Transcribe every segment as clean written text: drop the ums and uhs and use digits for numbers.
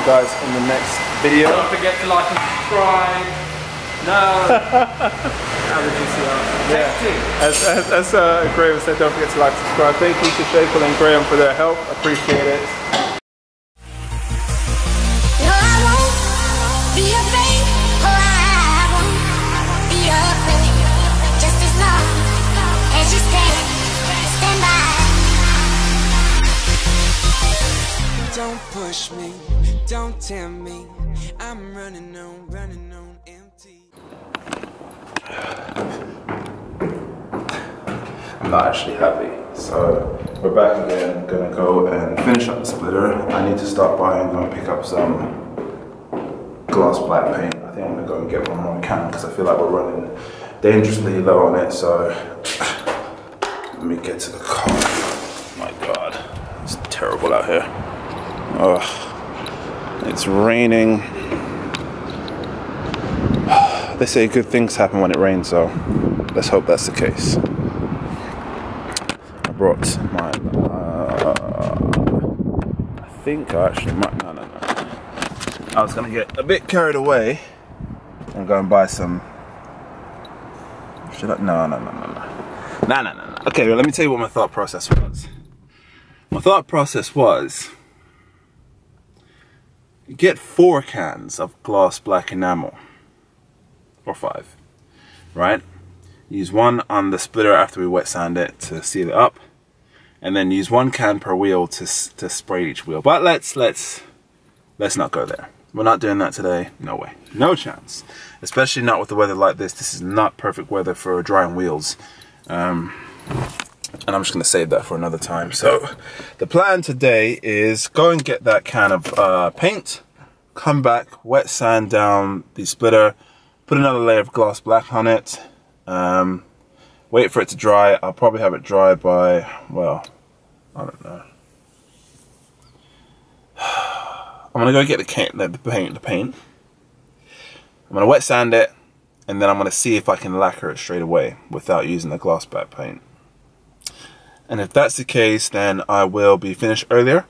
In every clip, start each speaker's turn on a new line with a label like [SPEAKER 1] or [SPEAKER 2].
[SPEAKER 1] you guys in the next video.
[SPEAKER 2] Don't forget to like and subscribe. No. How did you see that?
[SPEAKER 1] Yeah. As Graham said, don't forget to like and subscribe. Thank you to Shakel and Graham for their help. Appreciate it.
[SPEAKER 3] Don't push me, don't tempt me. I'm running on empty.
[SPEAKER 1] I'm not actually happy. So we're back again. Gonna go and finish up the splitter. I need to start buying and pick up some gloss black paint. I think I'm gonna go and get one more can because I feel like we're running dangerously low on it. So let me get to the car. Oh my God, it's terrible out here. Oh, it's raining. They say good things happen when it rains, so let's hope that's the case. I brought my, I think I actually might, no. I was gonna get a bit carried away and go and buy some, should I? No. Okay, well, let me tell you what my thought process was. My thought process was, get 4 cans of gloss black enamel, or 5, right? Use 1 on the splitter after we wet sand it to seal it up, and then use 1 can per wheel to spray each wheel. But let's not go there. We're not doing that today. No way, no chance. Especially not with the weather like this. This is not perfect weather for drying wheels. And I'm just gonna save that for another time. So the plan today is go and get that can of paint, come back, wet sand down the splitter, put another layer of gloss black on it, wait for it to dry. I'll probably have it dry by, well, I don't know. I'm gonna go get the paint. I'm gonna wet sand it, and then I'm gonna see if I can lacquer it straight away without using the gloss black paint. And if that's the case, then I will be finished earlier.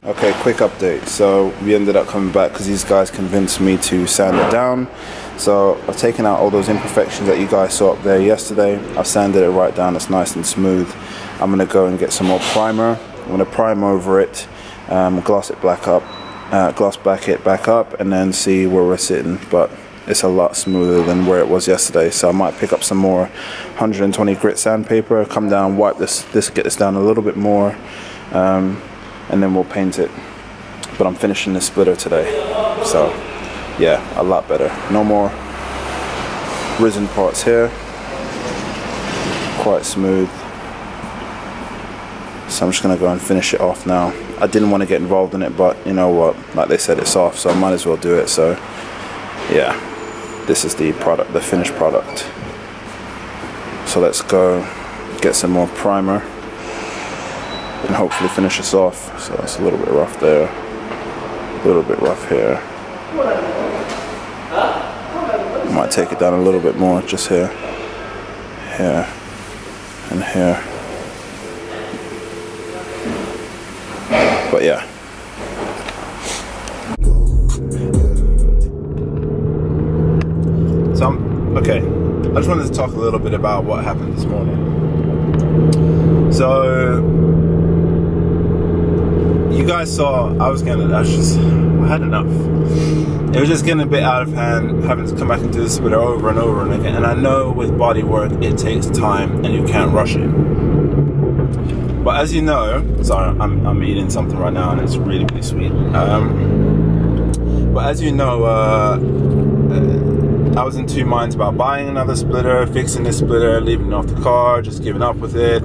[SPEAKER 1] Okay, quick update. So we ended up coming back because these guys convinced me to sand it down. So I've taken out all those imperfections that you guys saw up there yesterday. I've sanded it right down. It's nice and smooth. I'm gonna go and get some more primer. I'm gonna prime over it, gloss it black up, gloss black it back up, and then see where we're sitting. But it's a lot smoother than where it was yesterday, so I might pick up some more 120 grit sandpaper, come down, wipe this, get this down a little bit more, and then we'll paint it. But I'm finishing this splitter today, so yeah, a lot better. No more risen parts here, quite smooth. So I'm just gonna go and finish it off now. I didn't want to get involved in it, but you know what, like they said, it's off, so I might as well do it. So yeah, this is the product, the finished product. So let's go get some more primer and hopefully finish this off. So it's a little bit rough there, a little bit rough here. Might take it down a little bit more, just here, here, and here. But yeah. So okay, I just wanted to talk a little bit about what happened this morning. So you guys saw I had enough. It was just getting a bit out of hand, having to come back and do the splitter over and over and again. And I know with body work it takes time and you can't rush it. But as you know, sorry, I'm eating something right now and it's really, really sweet. But as you know, I was in 2 minds about buying another splitter, fixing this splitter, leaving it off the car, just giving up with it.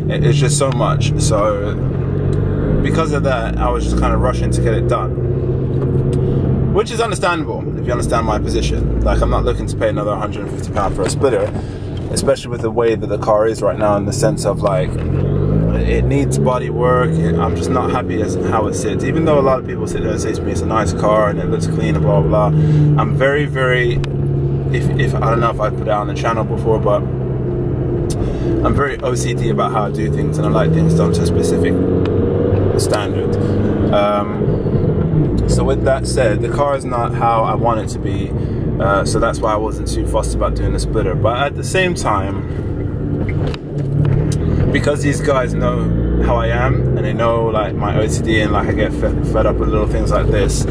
[SPEAKER 1] It's just so much. So because of that, I was just kind of rushing to get it done, which is understandable if you understand my position. Like, I'm not looking to pay another £150 for a splitter, especially with the way that the car is right now, in the sense of like, it needs body work. I'm just not happy as how it sits. Even though a lot of people sit there and say to me it's a nice car and it looks clean and blah blah blah, I'm very, if I don't know if I put it out on the channel before, but I'm very OCD about how I do things, and I like things done to a specific standard. So with that said, the car is not how I want it to be, so that's why I wasn't too fussed about doing the splitter. But at the same time, because these guys know how I am and they know like my OCD and like I get fed up with little things like this,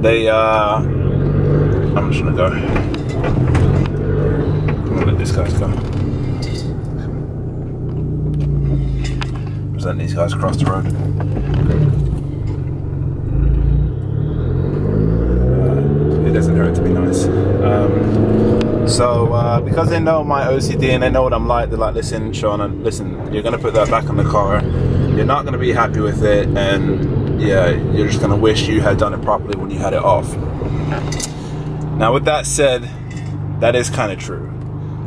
[SPEAKER 1] they I'm just gonna go. I'm gonna let these guys go. Just letting these guys cross the road. It doesn't hurt to be nice. So because they know my OCD and they know what I'm like, they're like, listen, Sean, listen, you're gonna put that back on the car. You're not gonna be happy with it, and yeah, you're just gonna wish you had done it properly when you had it off. Now, with that said, that is kind of true.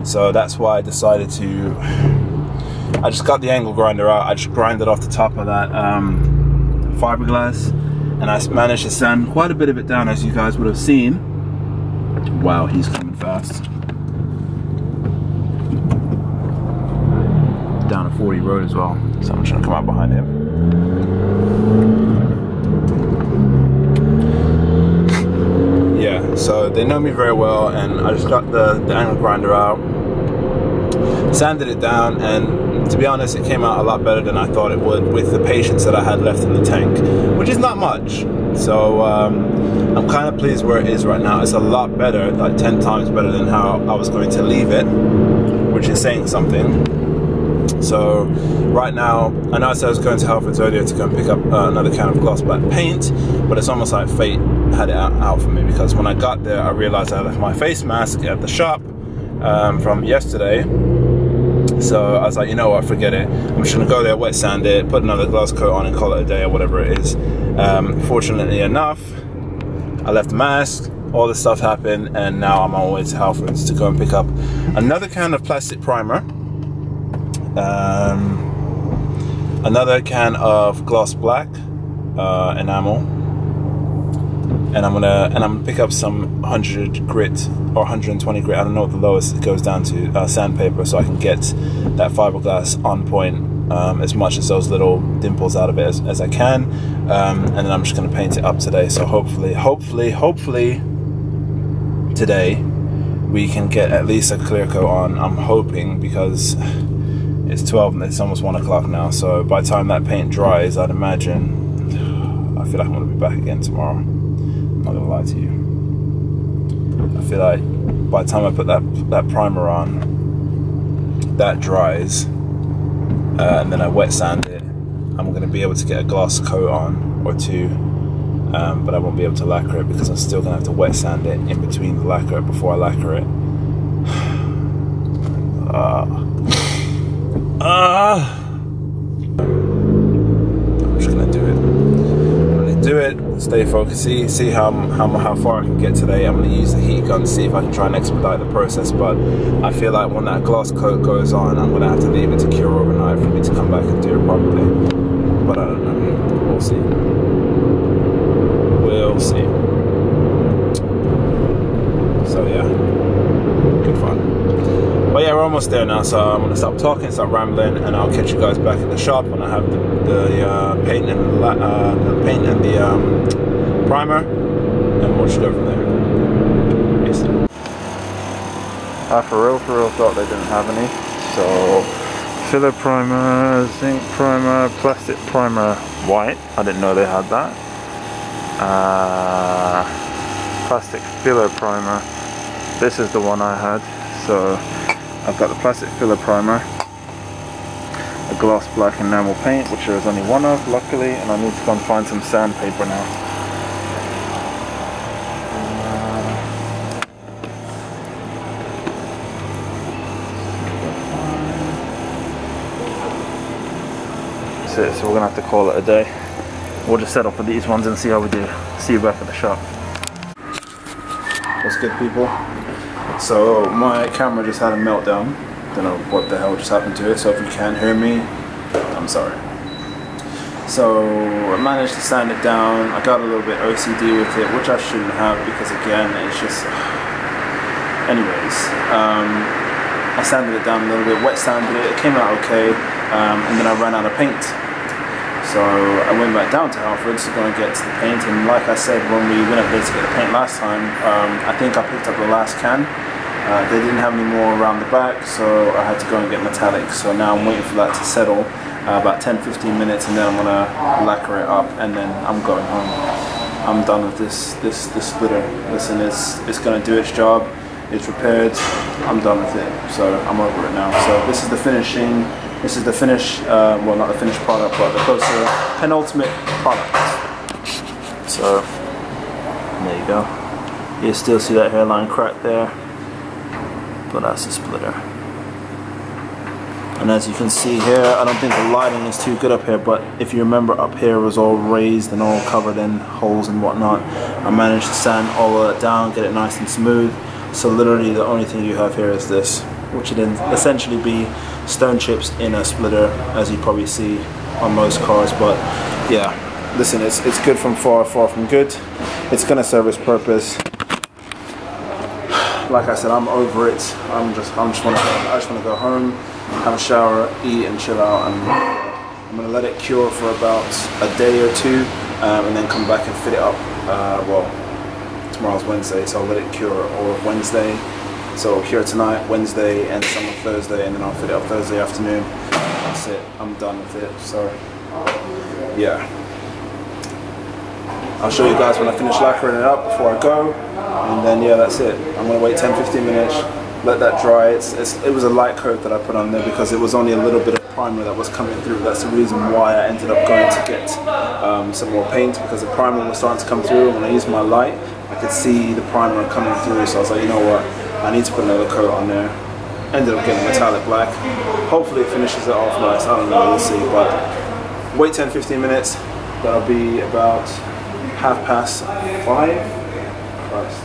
[SPEAKER 1] So that's why I decided to. I just got the angle grinder out. I just grinded off the top of that fiberglass, and I managed to sand quite a bit of it down, as you guys would have seen. Wow, he's coming fast. Down a 40 road as well, so I'm trying to come out behind him. Yeah, so they know me very well, and I just got the angle grinder out, sanded it down, and to be honest, it came out a lot better than I thought it would with the patience that I had left in the tank, which is not much. So I'm kind of pleased where it is right now. It's a lot better, like 10 times better than how I was going to leave it, which is saying something. So right now, I know I said I was going to Halfords earlier to go and pick up another can of gloss black paint, but it's almost like fate had it out for me, because when I got there I realized I left my face mask at the shop from yesterday. So I was like, you know what, forget it. I'm just gonna go there, wet sand it, put another gloss coat on and call it a day, or whatever it is. Fortunately enough, I left the mask, all this stuff happened, and now I'm on my way to Halfords to go and pick up another can of plastic primer, another can of gloss black enamel, and I'm gonna pick up some 100 grit or 120 grit, I don't know what the lowest it goes down to, sandpaper, so I can get that fiberglass on point, as much as those little dimples out of it as I can, and then I'm just gonna paint it up today. So hopefully today we can get at least a clear coat on. I'm hoping, because it's 12 and it's almost 1 o'clock now, so by the time that paint dries, I'd imagine, I feel like I'm gonna be back again tomorrow. I'm not gonna lie to you. I feel like by the time I put that primer on, that dries, and then I wet sand it, I'm gonna be able to get a gloss coat on or two, but I won't be able to lacquer it, because I'm still gonna have to wet sand it in between the lacquer before I lacquer it. I'm just gonna do it. Do it, stay focused, see how far I can get today. I'm going to use the heat gun to see if I can try and expedite the process, but I feel like when that gloss coat goes on, I'm going to have to leave it to cure overnight for me to come back and do it properly. But I don't know, we'll see. We'll see. So yeah, good fun. But yeah, we're almost there now, so I'm going to stop talking, stop rambling, and I'll catch you guys back at the shop when I have the paint and the primer, and we'll just go from there. Peace. I for real thought they didn't have any. So filler primer, zinc primer, plastic primer, white. I didn't know they had that. Plastic filler primer. This is the one I had. So I've got the plastic filler primer, a gloss black enamel paint, which there is only one of, luckily, and I need to go and find some sandpaper now. That's it, so we're gonna have to call it a day. We'll just settle for these ones and see how we do. See you back at the shop. What's good, people? So my camera just had a meltdown. Don't know what the hell just happened to it, so if you can't hear me, I'm sorry. So I managed to sand it down. I got a little bit OCD with it, which I shouldn't have, because again, it's just... Anyways, I sanded it down a little bit, wet sanded it, it came out okay, and then I ran out of paint. So I went back down to Halfords to go and get the paint, and like I said when we went up there to get the paint last time, I think I picked up the last can. They didn't have any more around the back, so I had to go and get metallic. So now I'm waiting for that to settle, about 10-15 minutes, and then I'm gonna lacquer it up, and then I'm going home. I'm done with this splitter. Listen, it's gonna do its job. It's repaired. I'm done with it, so I'm over it now. So this is the finishing. This is the finish. Well, not the finished product, but the closer penultimate product. So there you go. You still see that hairline crack there, but that's the splitter. And as you can see here, I don't think the lighting is too good up here, but if you remember, up here was all raised and all covered in holes and whatnot. I managed to sand all of that down, get it nice and smooth. So literally the only thing you have here is this, which would then essentially be stone chips in a splitter, as you probably see on most cars. But yeah, listen, it's good from far from good. It's gonna serve its purpose. Like I said, I'm over it. I just want to go home, have a shower, eat, and chill out. And I'm gonna let it cure for about a day or two, and then come back and fit it up. Well, tomorrow's Wednesday, so I'll let it cure all of Wednesday. So I'll cure tonight, Wednesday, and some on Thursday, and then I'll fit it up Thursday afternoon. That's it. I'm done with it. So yeah, I'll show you guys when I finish lacquering it up before I go, and then yeah, that's it. I'm gonna wait 10-15 minutes, let that dry. It was a light coat that I put on there because it was only a little bit of primer that was coming through. That's the reason why I ended up going to get some more paint, because the primer was starting to come through. When I used my light, I could see the primer coming through, so I was like, you know what, I need to put another coat on there. Ended up getting metallic black. Hopefully it finishes it off nice. I don't know, we'll see. But wait 10-15 minutes. That'll be about 5:30. Christ.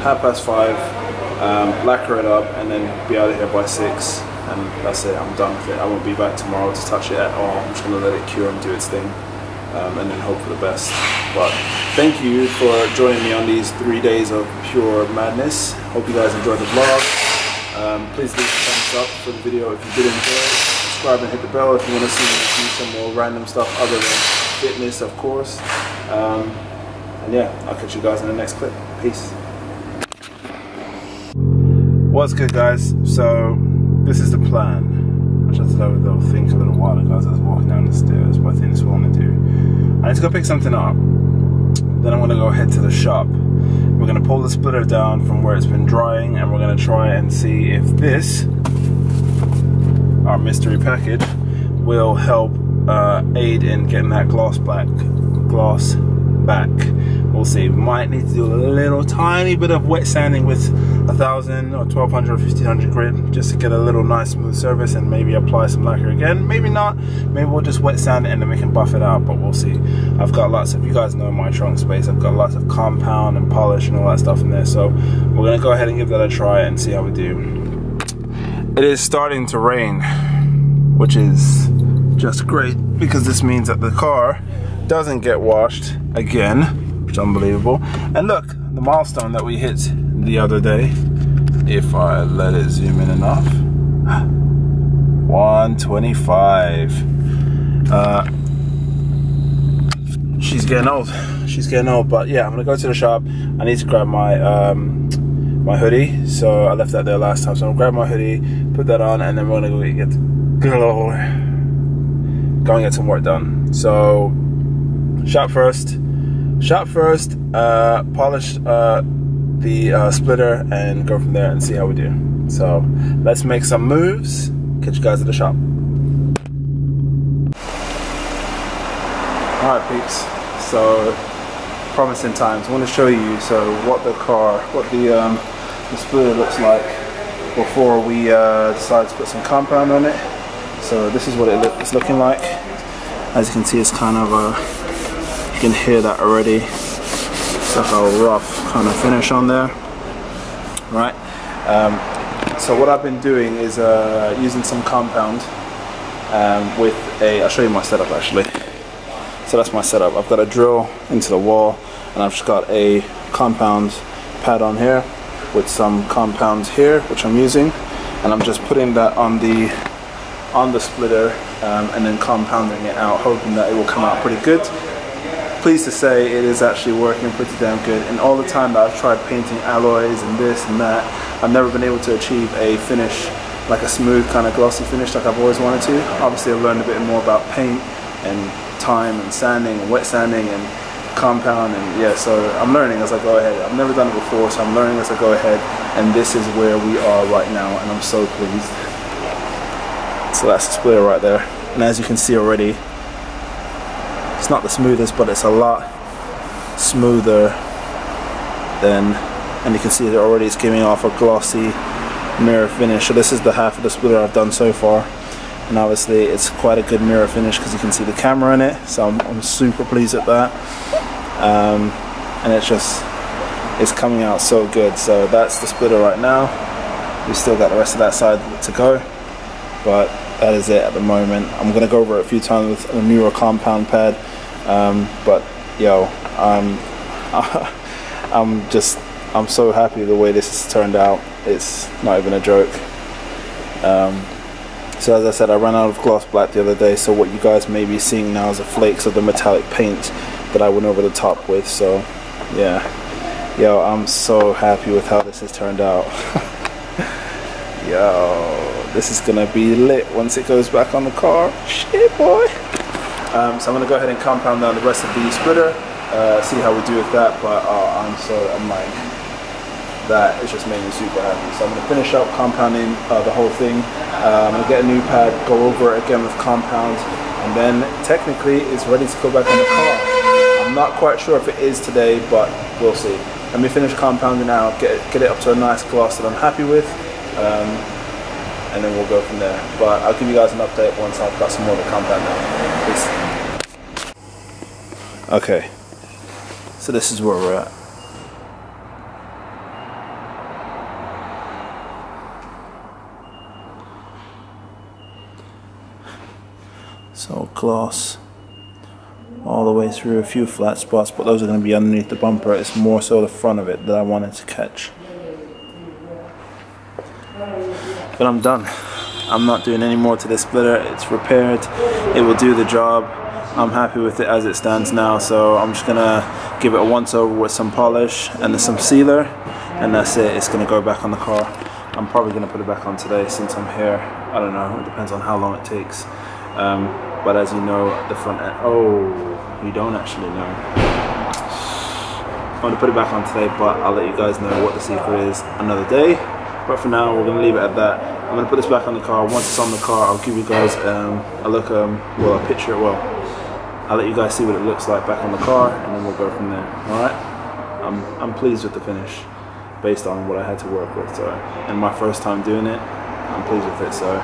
[SPEAKER 1] 5:30. Lacquer it up and then be out of here by 6. And that's it. I'm done with it. I won't be back tomorrow to touch it at all. I'm just gonna let it cure and do its thing, and then hope for the best. But thank you for joining me on these 3 days of pure madness. Hope you guys enjoyed the vlog. Please leave a thumbs up for the video if you did enjoy it. Subscribe and hit the bell if you want to see me do some more random stuff other than fitness, of course. And yeah, I'll catch you guys in the next clip. Peace. What's good, guys? So this is the plan. I just had to think a little while ago as I was walking down the stairs, but I think this is what I want to do. I need to go pick something up. Then I'm going to go head to the shop. We're going to pull the splitter down from where it's been drying, and we're going to try and see if this, our mystery package, will help aid in getting that gloss back. We'll see. We might need to do a little tiny bit of wet sanding with 1000 or 1200 or 1500 grit just to get a little nice smooth surface, and maybe apply some lacquer again. Maybe not. Maybe we'll just wet sand it and then we can buff it out, but we'll see. I've got lots of, you guys know my trunk space, I've got lots of compound and polish and all that stuff in there, so we're gonna go ahead and give that a try and see how we do. It is starting to rain, which is just great because this means that the car doesn't get washed again, which is unbelievable. And look, the milestone that we hit the other day, if I let it zoom in enough, 125. She's getting old, but yeah, I'm gonna go to the shop. I need to grab my my hoodie, so I left that there last time, so I'm gonna grab my hoodie, put that on, and then we're gonna go and get some work done. So shop first, polish the splitter, and go from there and see how we do. So let's make some moves. Catch you guys at the shop. Alright peeps, so promising times. I want to show you what the splitter looks like before we decide to put some compound on it. So this is what it's looking like. As you can see, it's kind of you can hear that already. It's like a rough kind of finish on there, right? So what I've been doing is using some compound with I'll show you my setup actually. So that's my setup. I've got a drill into the wall, and I've just got a compound pad on here with some compounds here, which I'm using, and I'm just putting that on the splitter and then compounding it out, hoping that it will come out pretty good. Pleased to say it is actually working pretty damn good. And all the time that I've tried painting alloys and this and that, I've never been able to achieve a finish like a smooth kind of glossy finish like I've always wanted to. Obviously I've learned a bit more about paint and time and sanding and wet sanding and compound, and yeah, so I'm learning as I go ahead. I've never done it before, so I'm learning as I go ahead, and this is where we are right now, and I'm so pleased. So that's the splitter right there, and as you can see already, it's not the smoothest, but it's a lot smoother than, and you can see that already it's giving off a glossy mirror finish. So this is the half of the splitter I've done so far, and obviously it's quite a good mirror finish because you can see the camera in it, so I'm super pleased with that. And it's coming out so good. So that's the splitter right now. We've still got the rest of that side to go, but that is it at the moment. I'm gonna go over it a few times with a newer compound pad, but yo, I'm so happy the way this has turned out. It's not even a joke. So as I said, I ran out of gloss black the other day, so what you guys may be seeing now is the flakes of the metallic paint that I went over the top with. So yeah, yo, I'm so happy with how this has turned out. Yo, this is gonna be lit once it goes back on the car. Shit, boy. So I'm gonna go ahead and compound down the rest of the splitter, see how we do with that. But I'm like, that is just made me super happy. So I'm gonna finish up compounding the whole thing. I'm gonna get a new pad, go over it again with compound, and then technically it's ready to go back on the car. I'm not quite sure if it is today, but we'll see. Let me finish compounding out, get it up to a nice gloss that I'm happy with, and then we'll go from there. But I'll give you guys an update once I've got some more to compound out. Peace. Okay, so this is where we're at. So gloss all the way through, a few flat spots, but those are going to be underneath the bumper. It's more so the front of it that I wanted to catch. But I'm done. I'm not doing any more to this splitter. It's repaired. It will do the job. I'm happy with it as it stands now, so I'm just gonna give it a once over with some polish and then some sealer, and that's it. It's gonna go back on the car. I'm probably gonna put it back on today since I'm here. I don't know, it depends on how long it takes. But as you know, the front end, oh, you don't actually know. I'm gonna put it back on today, but I'll let you guys know what the secret is another day. But for now, we're gonna leave it at that. I'm gonna put this back on the car. Once it's on the car, I'll give you guys a look, well, a picture, well, I'll let you guys see what it looks like back on the car, and then we'll go from there, all right? I'm pleased with the finish, based on what I had to work with, so, and my first time doing it, I'm pleased with it, so,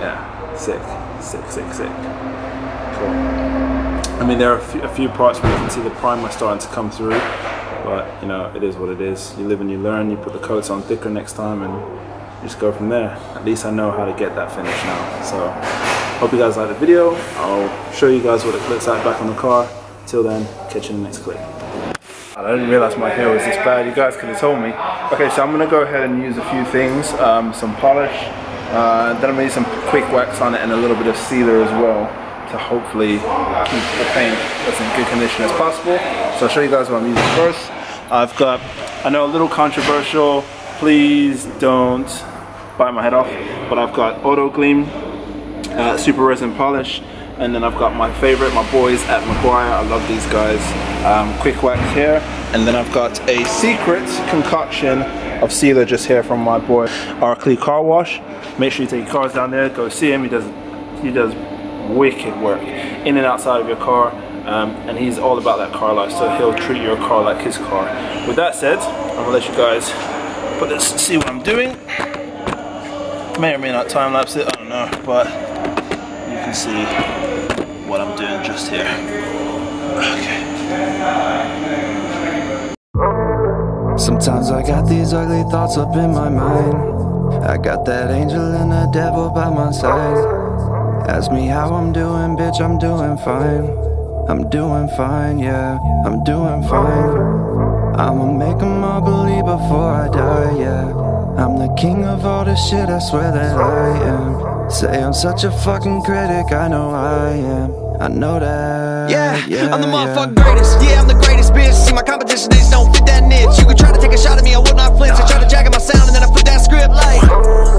[SPEAKER 1] yeah. Sick. Cool. I mean, there are a few parts where you can see the primer starting to come through, but you know, it is what it is. You live and you learn. You put the coats on thicker next time, and you just go from there. At least I know how to get that finish now. So, hope you guys like the video. I'll show you guys what it looks like back on the car. Till then, catch you in the next clip. I didn't realize my hair was this bad. You guys could have told me. Okay, so I'm gonna go ahead and use a few things. Some polish. Then I'm going to use some quick wax on it and a little bit of sealer as well to hopefully keep the paint as in good condition as possible. So I'll show you guys what I'm using first. I've got, I know a little controversial, please don't bite my head off, but I've got Auto Gleam Super Resin Polish, and then I've got my favorite, my boys at Maguire. I love these guys. Quick wax here, and then I've got a secret concoction of sealer just here from my boy Arkley Car Wash. Make sure you take your cars down there, go see him. He does wicked work in and outside of your car, and he's all about that car life, so he'll treat your car like his car. With that said, I'm gonna let you guys put this, see what I'm doing. May or may not time lapse it, I don't know, but you can see what I'm doing just here. Okay.
[SPEAKER 3] Sometimes I got these ugly thoughts up in my mind. I got that angel and the devil by my side. Ask me how I'm doing, bitch, I'm doing fine. I'm doing fine, yeah, I'm doing fine. I'ma make them all believe before I die, yeah. I'm the king of all this shit, I swear that I am. Say I'm such a fucking critic, I know I am. I know that.
[SPEAKER 4] Yeah, I'm the motherfucking greatest. Yeah, I'm the greatest, bitch. See my competition, they just don't fit that niche. You could try to take a shot at me, I will not flinch. I try to jacket my sound and then I flip that script like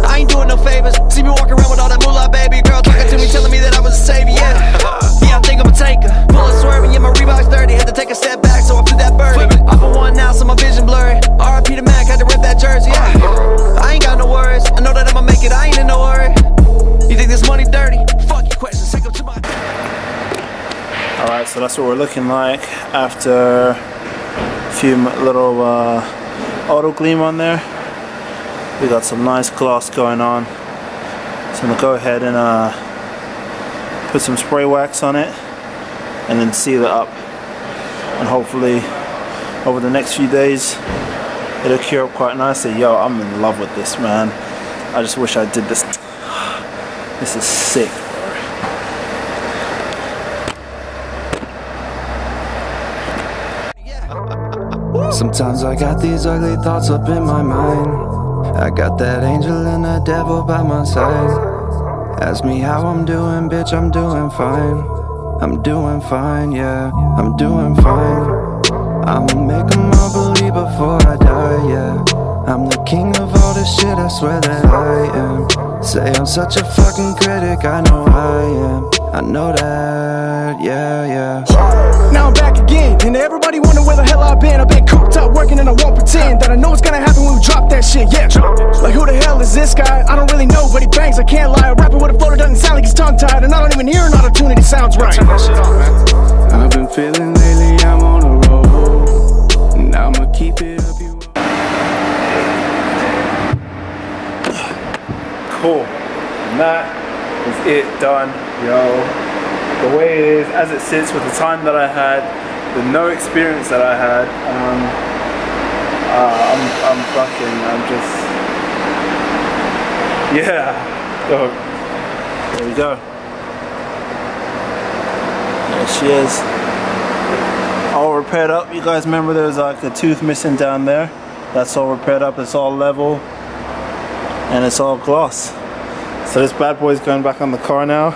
[SPEAKER 4] I ain't doing no favors. See me walking around with all that moolah, baby. Girl talking to me, telling me that I was a savior. Yeah, I think I'm a taker. Bullets swerving, yeah, my Reebok's 30. Had to take a step back, so I flew that bird. Off of one now, so my vision blurry. R.I.P. to Mac, had to rip that jersey. Yeah, I ain't got no worries. I know that I'ma make it, I ain't in no hurry. You think this money dirty? Fuck your questions, take up to my...
[SPEAKER 1] Alright, so that's what we're looking like after a few little auto gleam on there. We got some nice gloss going on. So I'm gonna go ahead and put some spray wax on it and then seal it up. And hopefully over the next few days it'll cure up quite nicely. Yo, I'm in love with this, man. I just wish I did this. This is sick.
[SPEAKER 3] Sometimes I got these ugly thoughts up in my mind. I got that angel and the devil by my side. Ask me how I'm doing, bitch, I'm doing fine. I'm doing fine, yeah, I'm doing fine. I'ma make them all believe before I die, yeah. I'm the king of all this shit, I swear that I am. Say I'm such a fucking critic, I know I am. I know that, yeah.
[SPEAKER 5] Now I'm back again, and everybody wonder where the hell I've been. I've been cooped up working and I won't pretend that I know what's gonna happen when we drop that shit, yeah. Like who the hell is this guy? I don't really know, but he bangs, I can't lie. A rapper with a flow that doesn't sound like he's tongue-tied, and I don't even hear an auto-tune, it sounds right.
[SPEAKER 3] I've been feeling lately, I'm on the road, and I'ma keep it up.
[SPEAKER 1] Cool. And that is it done, yo. The way it is, as it sits, with the time that I had, the no experience that I had, I'm just, yeah. So, there we go. There she is. All repaired up. You guys remember there was like a tooth missing down there? That's all repaired up. It's all level. And it's all gloss. So this bad boy's going back on the car now.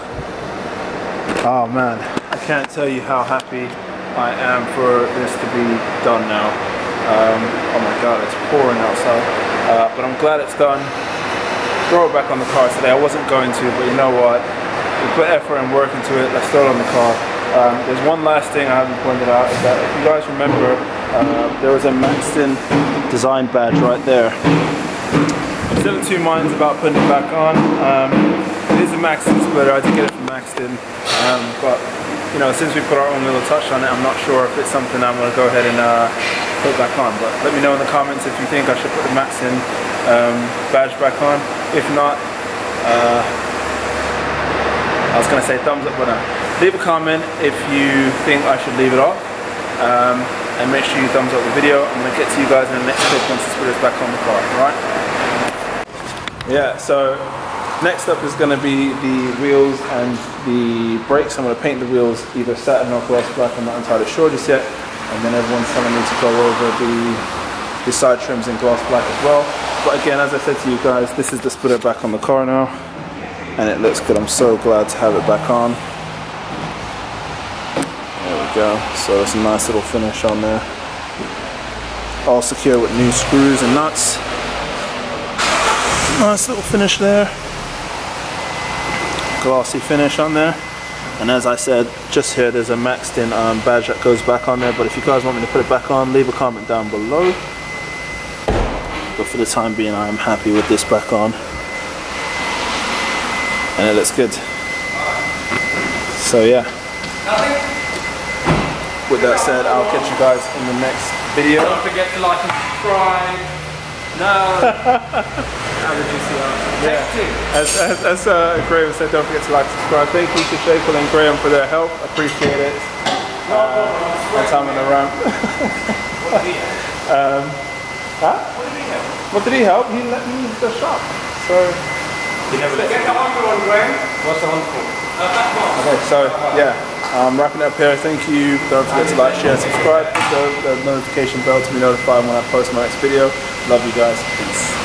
[SPEAKER 1] Oh man, I can't tell you how happy I am for this to be done now. Oh my god, it's pouring outside. But I'm glad it's done. Throw it back on the car today. I wasn't going to, but you know what? We put effort and work into it. Let's throw it on the car. There's one last thing I haven't pointed out, is that if you guys remember, there was a Maxton design badge right there. I'm still in two minds about putting it back on. It is a Maxton splitter, I did get it from Maxton, but you know, since we put our own little touch on it, I'm not sure if it's something I'm going to go ahead and put back on. But let me know in the comments if you think I should put the Maxton badge back on. If not, I was going to say thumbs up, but no. Leave a comment if you think I should leave it off, and make sure you thumbs up the video. I'm going to get to you guys in the next clip once the splitter's back on the car, alright? Yeah, so next up is going to be the wheels and the brakes. I'm going to paint the wheels either satin or gloss black. I'm not entirely sure just yet. And then everyone's telling me to go over the side trims in gloss black as well. But again, as I said to you guys, this is the splitter back on the car now. And it looks good. I'm so glad to have it back on. There we go. So it's a nice little finish on there. All secure with new screws and nuts. Nice little finish there. Glossy finish on there. And as I said, just here there's a Maxton badge that goes back on there. But if you guys want me to put it back on, leave a comment down below. But for the time being, I am happy with this back on. And it looks good. So yeah. With that said, I'll catch you guys in the next video.
[SPEAKER 2] Don't forget to like and subscribe. No. How did you see that?
[SPEAKER 1] Yeah. As Graham said, don't forget to like and subscribe. Thank you to Shakel and Graham for their help. Appreciate it. My time on the ramp.
[SPEAKER 2] What did he help? What did he help?
[SPEAKER 1] What did he help? He let me use the shop. So.
[SPEAKER 2] He never let get the Honda one, Graham. What's the Honda for?
[SPEAKER 1] Okay, so yeah. Wrapping it up here. Thank you. Don't forget to like, share, and subscribe. Hit the notification bell to be notified when I post my next video. Love you guys. Peace.